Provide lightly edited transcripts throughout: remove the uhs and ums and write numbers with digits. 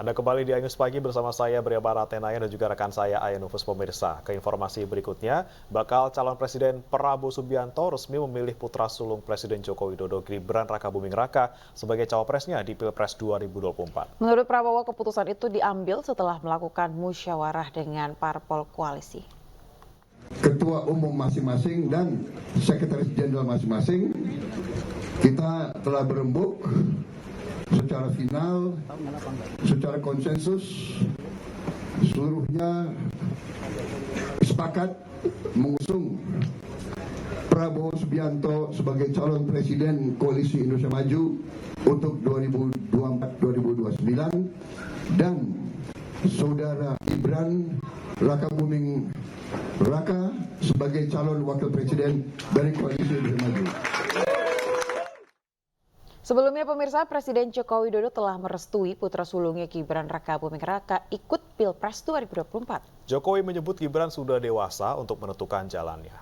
Anda kembali di Ainus Pagi bersama saya Bria Baratenaya dan juga rekan saya Ayanufus pemirsa. Ke informasi berikutnya, bakal calon Presiden Prabowo Subianto resmi memilih putra sulung Presiden Joko Widodo Gibran Rakabuming Raka sebagai cawapresnya di Pilpres 2024. Menurut Prabowo, keputusan itu diambil setelah melakukan musyawarah dengan parpol koalisi. Ketua umum masing-masing dan sekretaris jenderal masing-masing, kita telah berembuk secara final, secara konsensus, seluruhnya sepakat mengusung Prabowo Subianto sebagai calon presiden Koalisi Indonesia Maju untuk 2024-2029 dan saudara Gibran Rakabuming Raka sebagai calon wakil presiden dari Koalisi Indonesia Maju. Sebelumnya pemirsa, Presiden Joko Widodo telah merestui putra sulungnya Gibran Rakabuming Raka ikut Pilpres 2024. Jokowi menyebut Gibran sudah dewasa untuk menentukan jalannya.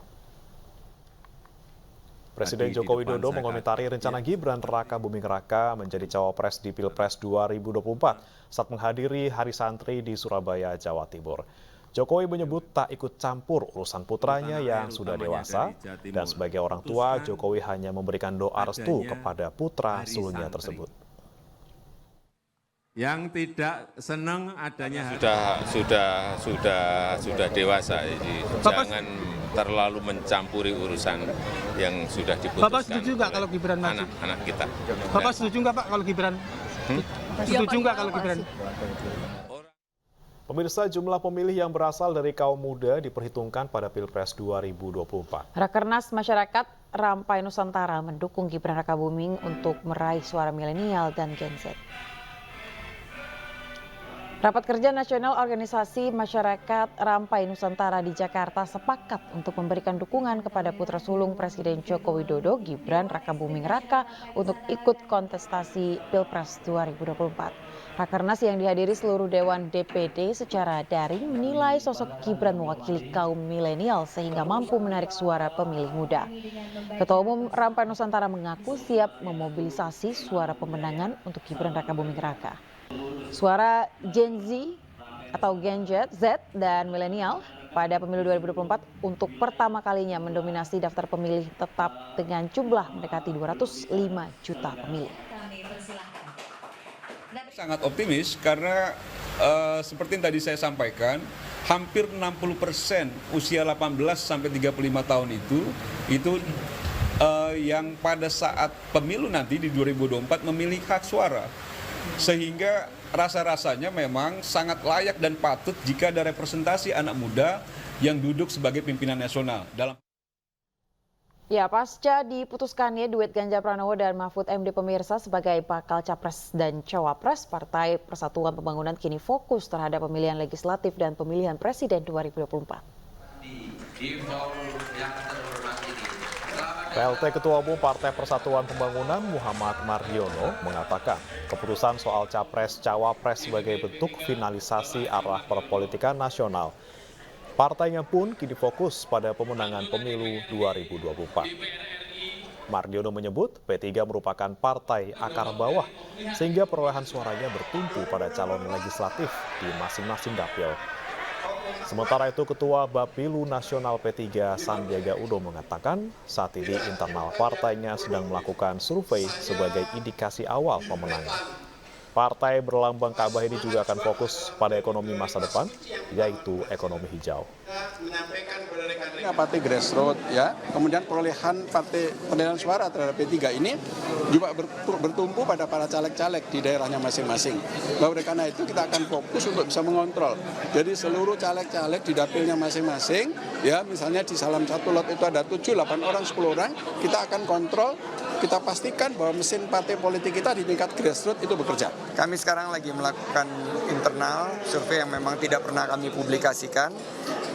Presiden Joko Widodo mengomentari rencana Gibran Rakabuming Raka menjadi cawapres di Pilpres 2024 saat menghadiri Hari Santri di Surabaya, Jawa Timur. Jokowi menyebut tak ikut campur urusan putranya yang sudah dewasa dan sebagai orang tua Jokowi hanya memberikan doa restu kepada putra sulungnya tersebut. Yang tidak senang adanya sudah dewasa, jadi jangan terlalu mencampuri urusan yang sudah diputuskan. Bapak setuju nggak kalau Gibran maju? Anak-anak kita. Bapak setuju nggak Pak kalau Gibran? Setuju nggak kalau Gibran? Pemirsa, jumlah pemilih yang berasal dari kaum muda diperhitungkan pada Pilpres 2024. Rakernas Masyarakat Rampai Nusantara mendukung Gibran Rakabuming untuk meraih suara milenial dan Gen Z. Rapat Kerja Nasional Organisasi Masyarakat Rampai Nusantara di Jakarta sepakat untuk memberikan dukungan kepada putra sulung Presiden Joko Widodo, Gibran Rakabuming Raka, untuk ikut kontestasi Pilpres 2024. Rakernas yang dihadiri seluruh Dewan DPD secara daring menilai sosok Gibran mewakili kaum milenial sehingga mampu menarik suara pemilih muda. Ketua Umum Rampai Nusantara mengaku siap memobilisasi suara pemenangan untuk Gibran Rakabuming Raka. Suara Gen Z atau Gen Z dan milenial pada pemilu 2024 untuk pertama kalinya mendominasi daftar pemilih tetap dengan jumlah mendekati 205 juta pemilih. Sangat optimis karena seperti yang tadi saya sampaikan, hampir 60% usia 18 sampai 35 tahun itu yang pada saat pemilu nanti di 2024 memilih hak suara. Sehingga rasa-rasanya memang sangat layak dan patut jika ada representasi anak muda yang duduk sebagai pimpinan nasional. Ya, pasca diputuskannya duet Ganjar Pranowo dan Mahfud MD pemirsa sebagai bakal capres dan cawapres, Partai Persatuan Pembangunan kini fokus terhadap pemilihan legislatif dan pemilihan presiden 2024. PLT Ketua Umum Partai Persatuan Pembangunan Muhammad Mardiono mengatakan keputusan soal capres-cawapres sebagai bentuk finalisasi arah perpolitikan nasional. Partainya pun kini fokus pada pemenangan pemilu 2024. Mardiono menyebut P3 merupakan partai akar bawah sehingga perolehan suaranya bertumpu pada calon legislatif di masing-masing dapil. Sementara itu, Ketua Bapilu Nasional P3 Sandiaga Uno mengatakan saat ini internal partainya sedang melakukan survei sebagai indikasi awal pemenangan. Partai berlambang Ka'bah ini juga akan fokus pada ekonomi masa depan, yaitu ekonomi hijau. Partai grassroots ya, kemudian perolehan suara terhadap P3 ini juga bertumpu pada para caleg-caleg di daerahnya masing-masing. Oleh karena itu kita akan fokus untuk bisa mengontrol. Jadi seluruh caleg-caleg di dapilnya masing-masing, ya misalnya di Salam Satu Lot itu ada 7, 8 orang, 10 orang, kita akan kontrol, kita pastikan bahwa mesin partai politik kita di tingkat grassroots itu bekerja. Kami sekarang lagi melakukan internal survei yang memang tidak pernah kami publikasikan.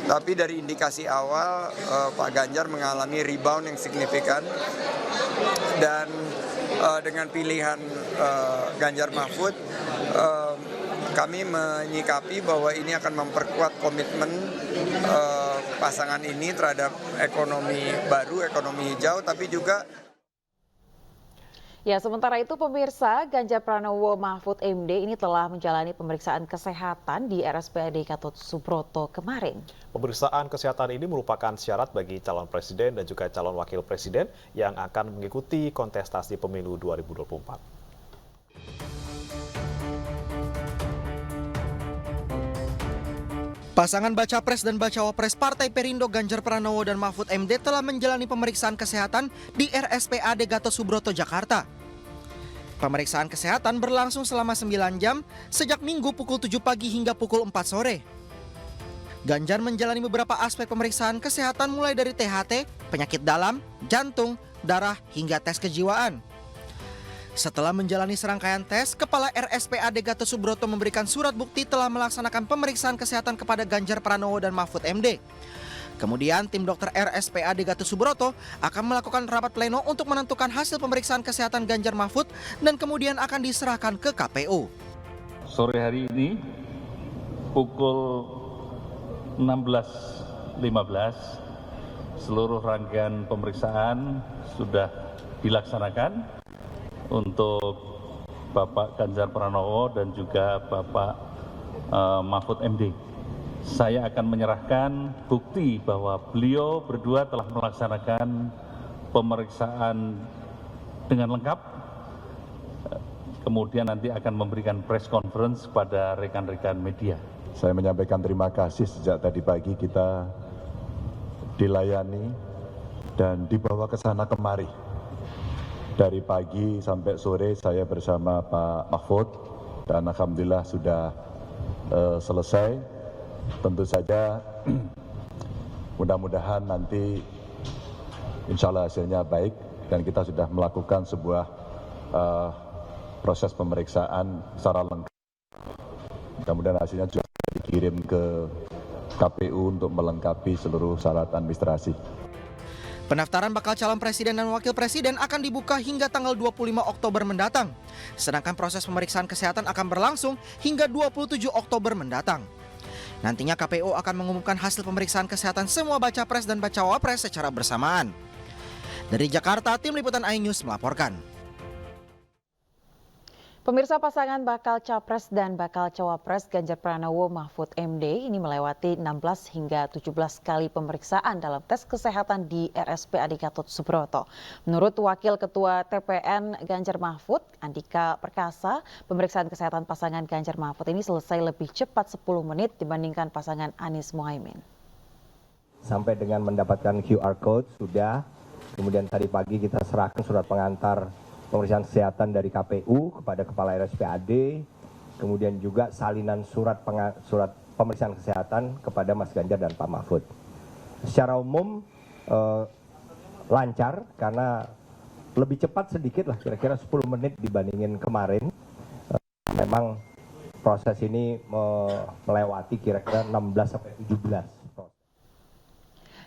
Tapi dari indikasi awal Pak Ganjar mengalami rebound yang signifikan dan dengan pilihan Ganjar Mahfud kami menyikapi bahwa ini akan memperkuat komitmen pasangan ini terhadap ekonomi baru, ekonomi hijau, tapi juga Ya, sementara itu pemirsa, Ganjar Pranowo Mahfud MD ini telah menjalani pemeriksaan kesehatan di RSPAD Gatot Subroto kemarin. Pemeriksaan kesehatan ini merupakan syarat bagi calon presiden dan juga calon wakil presiden yang akan mengikuti kontestasi pemilu 2024. Pasangan Baca Pres dan Bacawa Pres Partai Perindo Ganjar Pranowo dan Mahfud MD telah menjalani pemeriksaan kesehatan di RSPAD Gatot Subroto, Jakarta. Pemeriksaan kesehatan berlangsung selama 9 jam sejak Minggu pukul 7 pagi hingga pukul 4 sore. Ganjar menjalani beberapa aspek pemeriksaan kesehatan mulai dari THT, penyakit dalam, jantung, darah, hingga tes kejiwaan. Setelah menjalani serangkaian tes, Kepala RSPAD Gatot Subroto memberikan surat bukti telah melaksanakan pemeriksaan kesehatan kepada Ganjar Pranowo dan Mahfud MD. Kemudian tim dokter RSPAD Gatot Subroto akan melakukan rapat pleno untuk menentukan hasil pemeriksaan kesehatan Ganjar Mahfud dan kemudian akan diserahkan ke KPU. Sore hari ini pukul 16.15 seluruh rangkaian pemeriksaan sudah dilaksanakan untuk Bapak Ganjar Pranowo dan juga Bapak Mahfud MD. Saya akan menyerahkan bukti bahwa beliau berdua telah melaksanakan pemeriksaan dengan lengkap. Kemudian nanti akan memberikan press conference pada rekan-rekan media. Saya menyampaikan terima kasih sejak tadi pagi kita dilayani dan dibawa ke sana kemari. Dari pagi sampai sore saya bersama Pak Mahfud dan alhamdulillah sudah selesai. Tentu saja mudah-mudahan nanti insya Allah hasilnya baik dan kita sudah melakukan sebuah proses pemeriksaan secara lengkap. Mudah-mudahan hasilnya juga dikirim ke KPU untuk melengkapi seluruh syarat administrasi. Pendaftaran bakal calon presiden dan wakil presiden akan dibuka hingga tanggal 25 Oktober mendatang. Sedangkan proses pemeriksaan kesehatan akan berlangsung hingga 27 Oktober mendatang. Nantinya KPU akan mengumumkan hasil pemeriksaan kesehatan semua baca pres dan bacawa pres secara bersamaan. Dari Jakarta, tim liputan iNews melaporkan. Pemirsa, pasangan bakal Capres dan bakal Cawapres Ganjar Pranowo Mahfud MD ini melewati 16 hingga 17 kali pemeriksaan dalam tes kesehatan di RSPAD Gatot Subroto. Menurut Wakil Ketua TPN Ganjar Mahfud, Andika Perkasa, pemeriksaan kesehatan pasangan Ganjar Mahfud ini selesai lebih cepat 10 menit dibandingkan pasangan Anies Mohaimin. Sampai dengan mendapatkan QR Code sudah, kemudian tadi pagi kita serahkan surat pengantar pemeriksaan kesehatan dari KPU kepada Kepala RSPAD, kemudian juga salinan surat pemeriksaan kesehatan kepada Mas Ganjar dan Pak Mahfud. Secara umum lancar karena lebih cepat sedikit lah, kira-kira 10 menit dibandingin kemarin. Memang proses ini melewati kira-kira 16 sampai 17.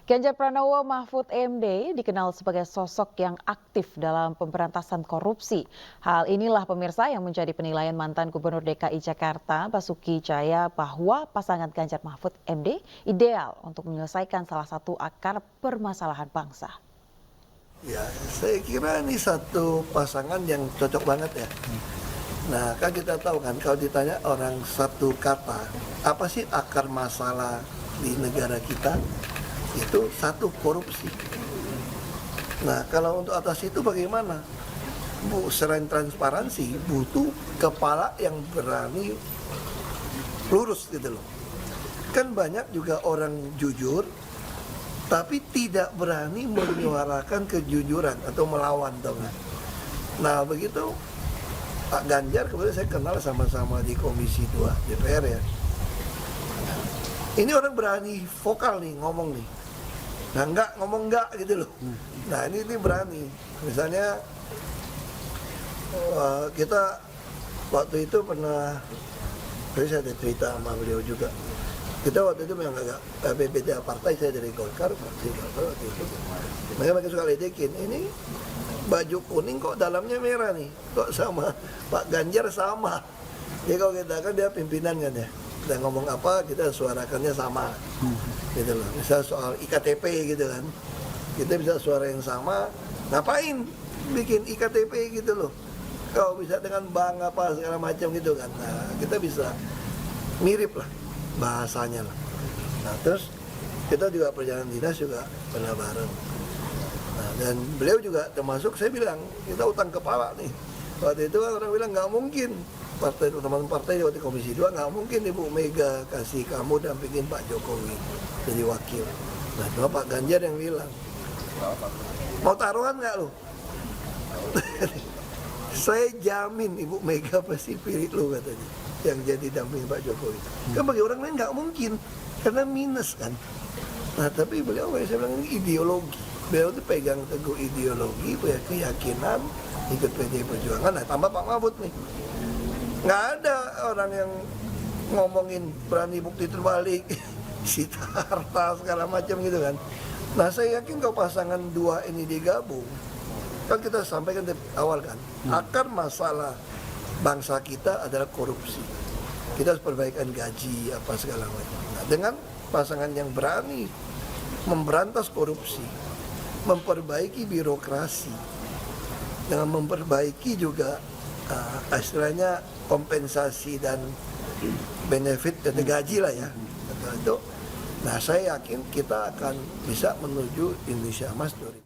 Ganjar Pranowo Mahfud MD dikenal sebagai sosok yang aktif dalam pemberantasan korupsi. Hal inilah pemirsa yang menjadi penilaian mantan Gubernur DKI Jakarta Basuki Cahaya bahwa pasangan Ganjar Mahfud MD ideal untuk menyelesaikan salah satu akar permasalahan bangsa. Ya, saya kira ini satu pasangan yang cocok banget ya. Nah, kan kita tahu kan kalau ditanya orang satu kata, apa sih akar masalah di negara kita? Itu satu, korupsi. Nah, kalau untuk atas itu bagaimana? Selain transparansi, butuh kepala yang berani lurus gitu loh. Kan banyak juga orang jujur, tapi tidak berani menyuarakan kejujuran atau melawan, tau nggak? Nah, begitu Pak Ganjar, kemudian saya kenal sama-sama di Komisi 2 DPR ya. Ini orang berani vokal nih, ngomong nih. Nah, ngomong enggak gitu loh. Nah, ini berani. Misalnya kita waktu itu pernah, saya ada cerita sama beliau juga. Kita waktu itu memang agak beda partai, saya dari Golkar, waktu itu. Mereka suka ledekin, ini baju kuning kok dalamnya merah nih, kok sama Pak Ganjar sama. Jadi kalau kita kan dia pimpinan kan ya. Kita ngomong apa, kita suarakannya sama, gitu loh. Misal soal IKTP gitu kan, kita bisa suara yang sama, ngapain? bikin IKTP gitu loh. Kau bisa dengan bank apa segala macam gitu kan. Nah, kita bisa mirip lah bahasanya lah. Nah, terus kita juga perjalanan dinas juga pernah bareng. Nah, dan beliau juga termasuk, saya bilang, kita utang kepala nih. Waktu itu orang bilang nggak mungkin, teman-teman partai waktu Komisi 2 nggak mungkin Ibu Mega kasih kamu dampingin Pak Jokowi jadi wakil. Nah, cuma Pak Ganjar yang bilang, mau taruhan nggak lo? Saya jamin Ibu Mega pasti pilih lo katanya, yang jadi damping Pak Jokowi. Kan bagi orang lain nggak mungkin, karena minus kan. Nah, tapi beliau, saya bilang, ini ideologi. Beliau itu pegang teguh ideologi, punya keyakinan, ikut PDI Perjuangan. Nah, tambah Pak Mahfud nih. Nggak ada orang yang ngomongin berani bukti terbalik, sita harta, segala macam gitu kan. Nah, saya yakin kalau pasangan dua ini digabung, kan kita sampaikan dari awal kan, akar masalah bangsa kita adalah korupsi. Kita harus perbaikan gaji, apa segala macam. Nah, dengan pasangan yang berani memberantas korupsi, memperbaiki birokrasi, dengan memperbaiki juga istilahnya kompensasi dan benefit dan gaji lah ya. Itu, nah saya yakin kita akan bisa menuju Indonesia Emas 2000.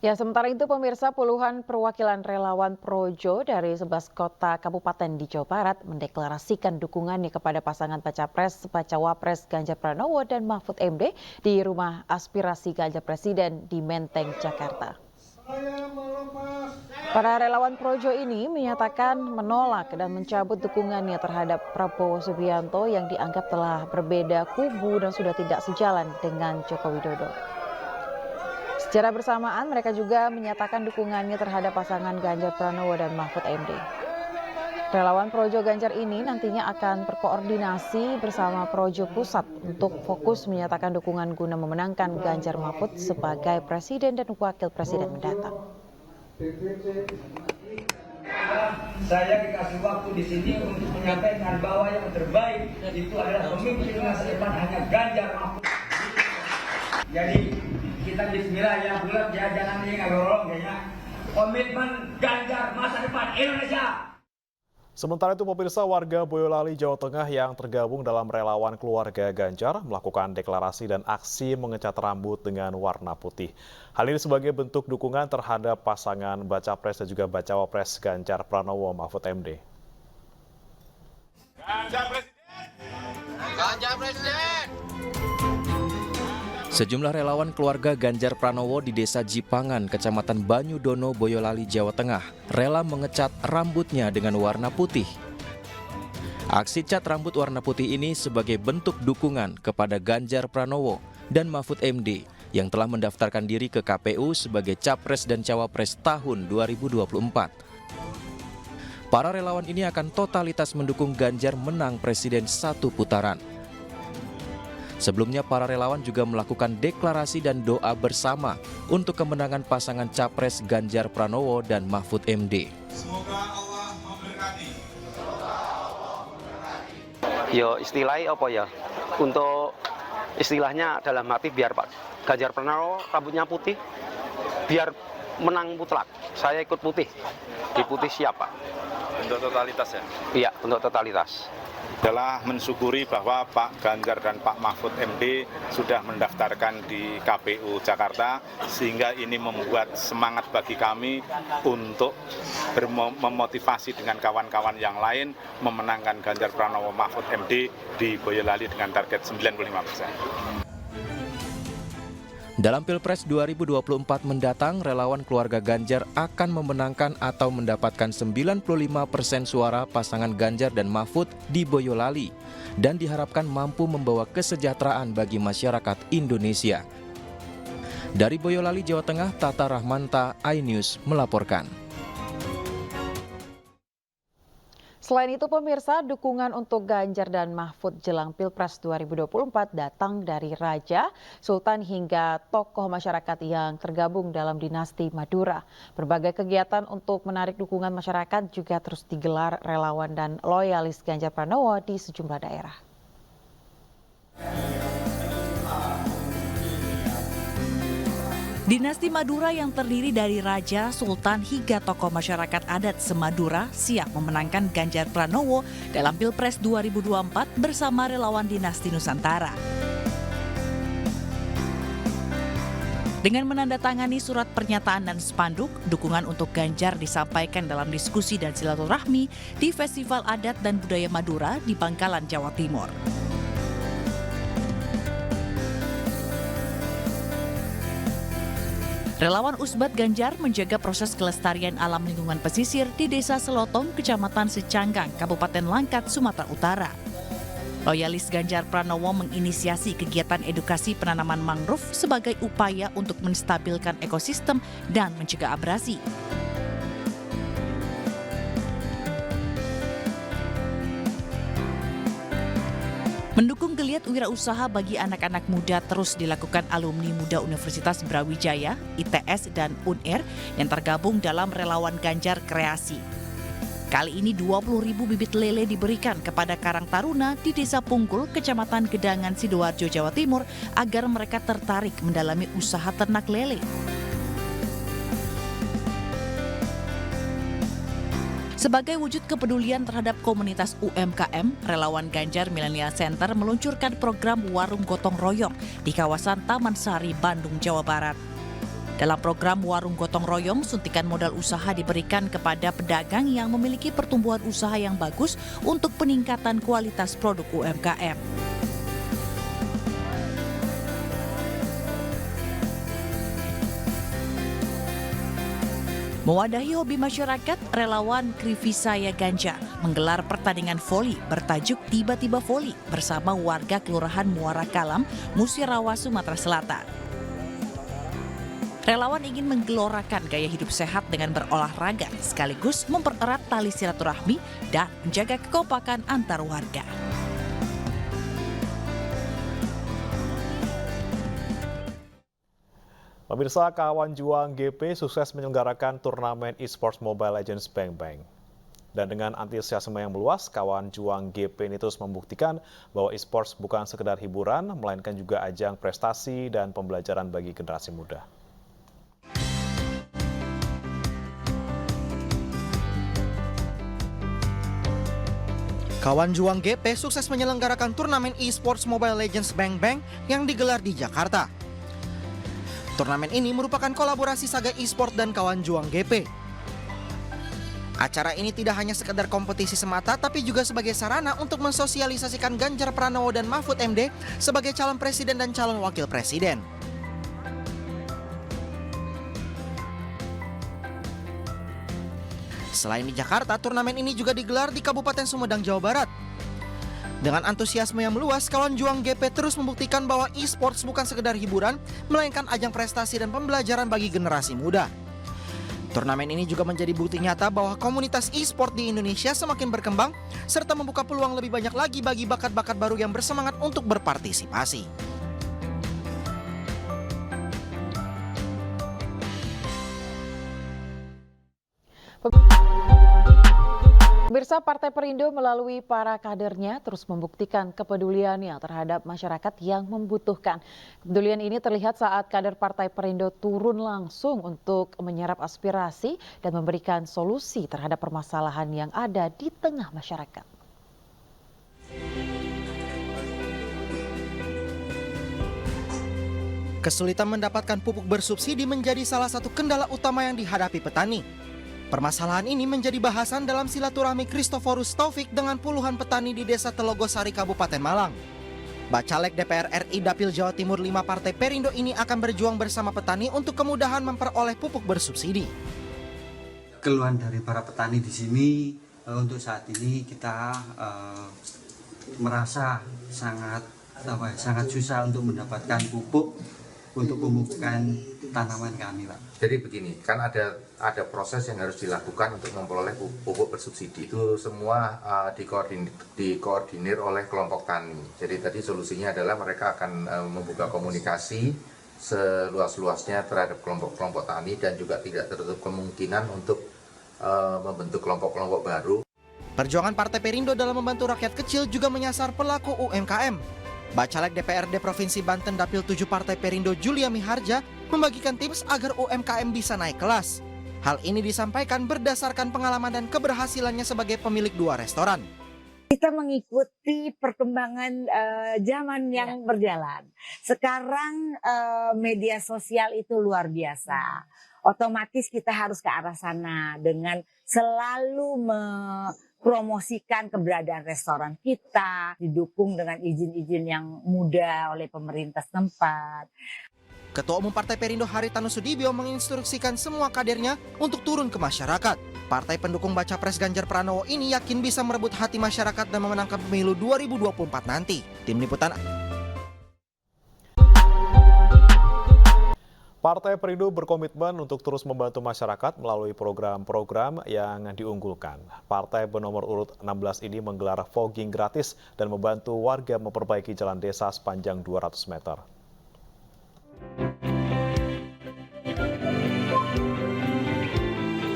Ya, sementara itu pemirsa, puluhan perwakilan relawan Projo dari 11 kota kabupaten di Jawa Barat mendeklarasikan dukungannya kepada pasangan Bacawa Pres Ganjar Pranowo dan Mahfud MD di Rumah Aspirasi Ganjar Presiden di Menteng, Jakarta. Para relawan Projo ini menyatakan menolak dan mencabut dukungannya terhadap Prabowo Subianto yang dianggap telah berbeda kubu dan sudah tidak sejalan dengan Joko Widodo. Secara bersamaan, mereka juga menyatakan dukungannya terhadap pasangan Ganjar Pranowo dan Mahfud MD. Relawan Projo Ganjar ini nantinya akan berkoordinasi bersama Projo Pusat untuk fokus menyatakan dukungan guna memenangkan Ganjar Mahfud sebagai Presiden dan Wakil Presiden mendatang. Saya dikasih waktu di sini untuk menyampaikan bahwa yang terbaik itu adalah pemimpin masa depan hanya Ganjar Mahfud. Jadi kita bismillah ya, bulat ya, jangan ini ngagorong kayaknya. Komitmen Ganjar masa depan Indonesia. Sementara itu pemirsa, warga Boyolali, Jawa Tengah yang tergabung dalam relawan keluarga Ganjar melakukan deklarasi dan aksi mengecat rambut dengan warna putih. Hal ini sebagai bentuk dukungan terhadap pasangan Baca Pres dan juga Bacawa Pres Ganjar Pranowo Mahfud MD. Ganjar Presiden! Ganjar Presiden! Sejumlah relawan keluarga Ganjar Pranowo di Desa Jipangan, Kecamatan Banyudono, Boyolali, Jawa Tengah, rela mengecat rambutnya dengan warna putih. Aksi cat rambut warna putih ini sebagai bentuk dukungan kepada Ganjar Pranowo dan Mahfud MD yang telah mendaftarkan diri ke KPU sebagai Capres dan Cawapres tahun 2024. Para relawan ini akan totalitas mendukung Ganjar menang Presiden satu putaran. Sebelumnya para relawan juga melakukan deklarasi dan doa bersama untuk kemenangan pasangan Capres Ganjar Pranowo dan Mahfud MD. Semoga Allah memberkati. Yo istilahnya apa ya? Untuk istilahnya dalam arti biar Pak Ganjar Pranowo rambutnya putih, biar menang mutlak. Saya ikut putih. Di putih siapa? Untuk totalitas ya? Iya, untuk totalitas. Adalah mensyukuri bahwa Pak Ganjar dan Pak Mahfud MD sudah mendaftarkan di KPU Jakarta, sehingga ini membuat semangat bagi kami untuk memotivasi dengan kawan-kawan yang lain memenangkan Ganjar Pranowo Mahfud MD di Boyolali dengan target 95%. Dalam Pilpres 2024 mendatang, relawan keluarga Ganjar akan memenangkan atau mendapatkan 95% suara pasangan Ganjar dan Mahfud di Boyolali dan diharapkan mampu membawa kesejahteraan bagi masyarakat Indonesia. Dari Boyolali, Jawa Tengah, Tata Rahmanta, iNews melaporkan. Selain itu pemirsa, dukungan untuk Ganjar dan Mahfud jelang Pilpres 2024 datang dari raja, sultan hingga tokoh masyarakat yang tergabung dalam dinasti Madura. Berbagai kegiatan untuk menarik dukungan masyarakat juga terus digelar relawan dan loyalis Ganjar Pranowo di sejumlah daerah. Dinasti Madura yang terdiri dari raja, sultan hingga tokoh masyarakat adat se-Madura siap memenangkan Ganjar Pranowo dalam Pilpres 2024 bersama relawan dinasti Nusantara. Dengan menandatangani surat pernyataan dan spanduk, dukungan untuk Ganjar disampaikan dalam diskusi dan silaturahmi di Festival Adat dan Budaya Madura di Bangkalan, Jawa Timur. Relawan Usbat Ganjar menjaga proses kelestarian alam lingkungan pesisir di Desa Selotong, Kecamatan Secanggang, Kabupaten Langkat, Sumatera Utara. Loyalis Ganjar Pranowo menginisiasi kegiatan edukasi penanaman mangrove sebagai upaya untuk menstabilkan ekosistem dan mencegah abrasi. Mendukung geliat wirausaha bagi anak-anak muda terus dilakukan alumni muda Universitas Brawijaya, ITS, dan UNER yang tergabung dalam relawan Ganjar Kreasi. Kali ini 20.000 bibit lele diberikan kepada Karang Taruna di Desa Pungkul, Kecamatan Gedangan, Sidoarjo, Jawa Timur agar mereka tertarik mendalami usaha ternak lele. Sebagai wujud kepedulian terhadap komunitas UMKM, relawan Ganjar Millennial Center meluncurkan program Warung Gotong Royong di kawasan Taman Sari, Bandung, Jawa Barat. Dalam program Warung Gotong Royong, suntikan modal usaha diberikan kepada pedagang yang memiliki pertumbuhan usaha yang bagus untuk peningkatan kualitas produk UMKM. Mewadahi hobi masyarakat, relawan Krivisaya Ganjar menggelar pertandingan voli bertajuk Tiba-Tiba Voli bersama warga Kelurahan Muara Kalam, Musirawa, Sumatera Selatan. Relawan ingin menggelorakan gaya hidup sehat dengan berolahraga, sekaligus mempererat tali silaturahmi dan menjaga kekompakan antar warga. Pemirsa, kawan juang GP sukses menyelenggarakan turnamen esports Mobile Legends Bang Bang. Dan dengan antusiasme yang meluas, kawan juang GP ini terus membuktikan bahwa esports bukan sekedar hiburan, melainkan juga ajang prestasi dan pembelajaran bagi generasi muda. Kawan juang GP sukses menyelenggarakan turnamen esports Mobile Legends Bang Bang yang digelar di Jakarta. Turnamen ini merupakan kolaborasi Saga Esport dan Kawan Juang GP. Acara ini tidak hanya sekedar kompetisi semata, tapi juga sebagai sarana untuk mensosialisasikan Ganjar Pranowo dan Mahfud MD sebagai calon presiden dan calon wakil presiden. Selain di Jakarta, turnamen ini juga digelar di Kabupaten Sumedang, Jawa Barat. Dengan antusiasme yang meluas, Kawan Juang GP terus membuktikan bahwa e-sports bukan sekedar hiburan, melainkan ajang prestasi dan pembelajaran bagi generasi muda. Turnamen ini juga menjadi bukti nyata bahwa komunitas e-sport di Indonesia semakin berkembang, serta membuka peluang lebih banyak lagi bagi bakat-bakat baru yang bersemangat untuk berpartisipasi. Pemirsa, Partai Perindo melalui para kadernya terus membuktikan kepeduliannya terhadap masyarakat yang membutuhkan. Kepedulian ini terlihat saat kader Partai Perindo turun langsung untuk menyerap aspirasi dan memberikan solusi terhadap permasalahan yang ada di tengah masyarakat. Kesulitan mendapatkan pupuk bersubsidi menjadi salah satu kendala utama yang dihadapi petani. Permasalahan ini menjadi bahasan dalam silaturahmi Christoforus Taufik dengan puluhan petani di Desa Telogosari, Kabupaten Malang. Bacalek DPR RI Dapil Jawa Timur 5 Partai Perindo ini akan berjuang bersama petani untuk kemudahan memperoleh pupuk bersubsidi. Keluhan dari para petani di sini untuk saat ini kita merasa sangat susah untuk mendapatkan pupuk untuk pemupukan tanaman kami, Pak. Jadi begini, kan ada proses yang harus dilakukan untuk memperoleh pupuk bersubsidi. Itu semua dikoordinir oleh kelompok tani. Jadi tadi solusinya adalah mereka akan membuka komunikasi seluas-luasnya terhadap kelompok-kelompok tani dan juga tidak tertutup kemungkinan untuk membentuk kelompok-kelompok baru. Perjuangan Partai Perindo dalam membantu rakyat kecil juga menyasar pelaku UMKM. Bacalek DPRD Provinsi Banten Dapil 7 Partai Perindo Julia Miharja membagikan tips agar UMKM bisa naik kelas. Hal ini disampaikan berdasarkan pengalaman dan keberhasilannya sebagai pemilik 2 restoran. Kita mengikuti perkembangan zaman yang berjalan. Sekarang media sosial itu luar biasa. Otomatis kita harus ke arah sana dengan selalu mempromosikan keberadaan restoran kita, didukung dengan izin-izin yang mudah oleh pemerintah setempat. Ketua Umum Partai Perindo Haritanu Sudibyo menginstruksikan semua kadernya untuk turun ke masyarakat. Partai pendukung baca pres Ganjar Pranowo ini yakin bisa merebut hati masyarakat dan memenangkan pemilu 2024 nanti. Tim Liputan. Partai Perindo berkomitmen untuk terus membantu masyarakat melalui program-program yang diunggulkan. Partai bernomor urut 16 ini menggelar fogging gratis dan membantu warga memperbaiki jalan desa sepanjang 200 meter.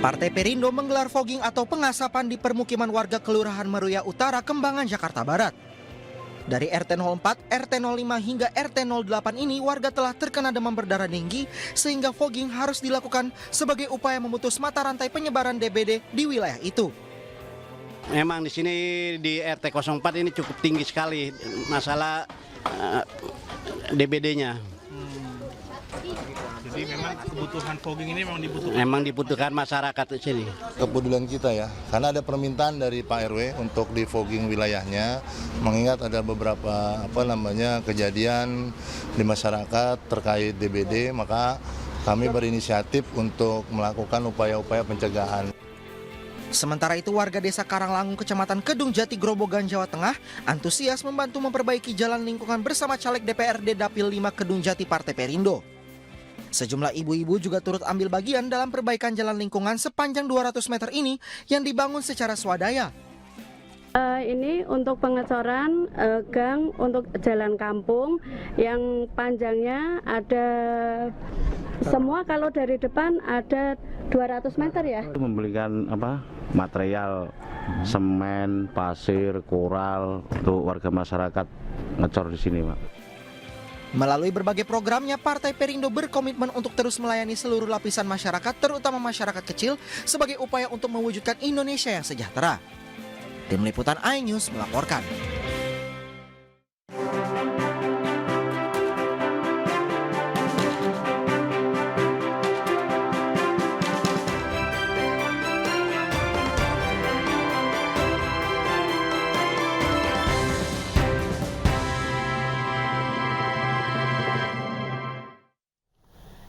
Partai Perindo menggelar fogging atau pengasapan di permukiman warga Kelurahan Meruya Utara, Kembangan, Jakarta Barat. Dari RT 04, RT 05 hingga RT 08 ini warga telah terkena demam berdarah tinggi sehingga fogging harus dilakukan sebagai upaya memutus mata rantai penyebaran DBD di wilayah itu. Memang di sini di RT 04 ini cukup tinggi sekali masalah DBD-nya. Jadi memang kebutuhan fogging ini memang dibutuhkan masyarakat di sini. Kepedulian kita ya, karena ada permintaan dari Pak RW untuk di fogging wilayahnya, mengingat ada beberapa kejadian di masyarakat terkait DBD, maka kami berinisiatif untuk melakukan upaya-upaya pencegahan. Sementara itu warga desa Karanglangung, Kecamatan Kedung Jati, Grobogan, Jawa Tengah, antusias membantu memperbaiki jalan lingkungan bersama caleg DPRD Dapil 5 Kedung Jati Partai Perindo. Sejumlah ibu-ibu juga turut ambil bagian dalam perbaikan jalan lingkungan sepanjang 200 meter ini yang dibangun secara swadaya. Ini untuk pengecoran gang untuk jalan kampung yang panjangnya ada semua, kalau dari depan ada 200 meter ya. Membelikan material semen, pasir, koral untuk warga masyarakat ngecor di sini, Pak. Melalui berbagai programnya, Partai Perindo berkomitmen untuk terus melayani seluruh lapisan masyarakat, terutama masyarakat kecil, sebagai upaya untuk mewujudkan Indonesia yang sejahtera. Tim Liputan iNews melaporkan.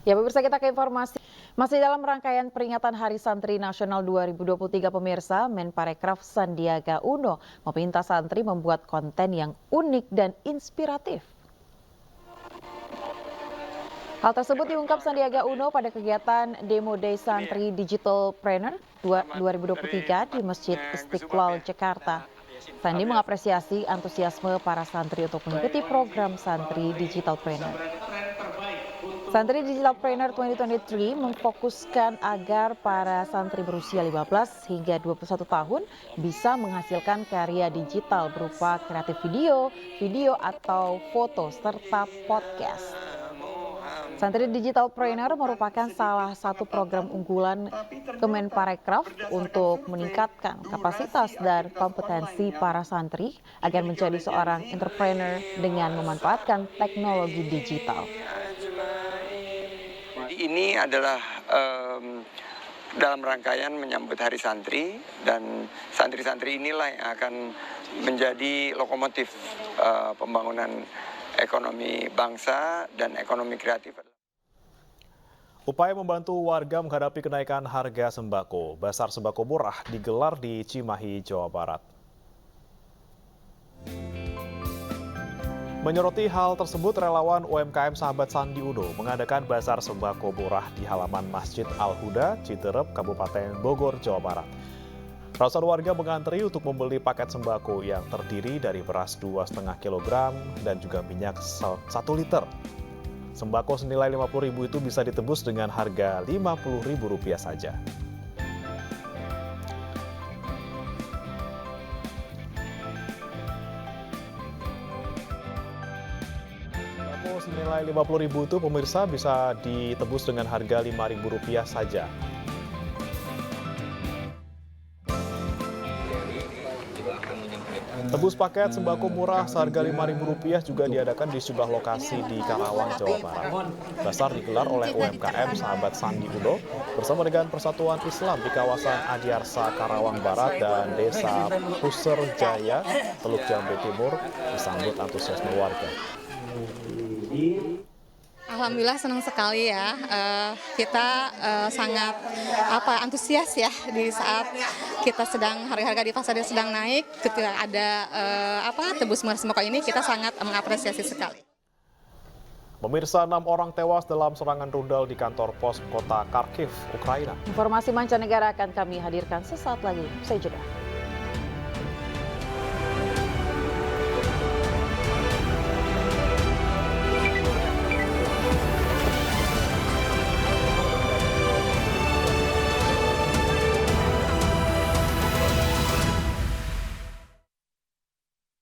Ya, pemirsa, kita ke informasi. Masih dalam rangkaian peringatan Hari Santri Nasional 2023, pemirsa, Menparekraf Sandiaga Uno meminta santri membuat konten yang unik dan inspiratif. Hal tersebut diungkap Sandiaga Uno pada kegiatan Demo Day Santri Digitalpreneur 2023 di Masjid Istiqlal, Jakarta. Sandi mengapresiasi antusiasme para santri untuk mengikuti program Santri Digitalpreneur. Santri Digitalpreneur 2023 memfokuskan agar para santri berusia 15 hingga 21 tahun bisa menghasilkan karya digital berupa kreatif video atau foto, serta podcast. Santri Digitalpreneur merupakan salah satu program unggulan Kemenparekraf untuk meningkatkan kapasitas dan kompetensi para santri agar menjadi seorang entrepreneur dengan memanfaatkan teknologi digital. Ini adalah dalam rangkaian menyambut Hari Santri, dan santri-santri inilah yang akan menjadi lokomotif pembangunan ekonomi bangsa dan ekonomi kreatif. Upaya membantu warga menghadapi kenaikan harga sembako, Basar Sembako Murah digelar di Cimahi, Jawa Barat. Menyoroti hal tersebut, relawan UMKM Sahabat Sandi Uno mengadakan Basar Sembako Murah di halaman Masjid Al-Huda, Citerep, Kabupaten Bogor, Jawa Barat. Ratusan warga mengantri untuk membeli paket sembako yang terdiri dari beras 2,5 kg dan juga minyak 1 liter. Sembako senilai Rp50.000 itu bisa ditebus dengan harga Rp50.000 saja. Senilai senilai Rp50.000 itu pemirsa bisa ditebus dengan harga Rp5.000 saja. Tebus paket sembako murah seharga Rp5.000 juga diadakan di sejumlah lokasi di Karawang, Jawa Barat. Basar digelar oleh UMKM Sahabat Sandi Uno bersama dengan Persatuan Islam di kawasan Adiarsa, Karawang Barat dan Desa Puser Jaya, Teluk Jambe Timur disambut antusiasme warga. Alhamdulillah senang sekali ya, kita sangat antusias ya di saat kita sedang harga-harga di pasar sedang naik, ketika ada tebus murah sembako ini kita sangat mengapresiasi sekali. Pemirsa, 6 orang tewas dalam serangan rudal di kantor pos kota Kharkiv, Ukraina. Informasi mancanegara akan kami hadirkan sesaat lagi. Saya jeda.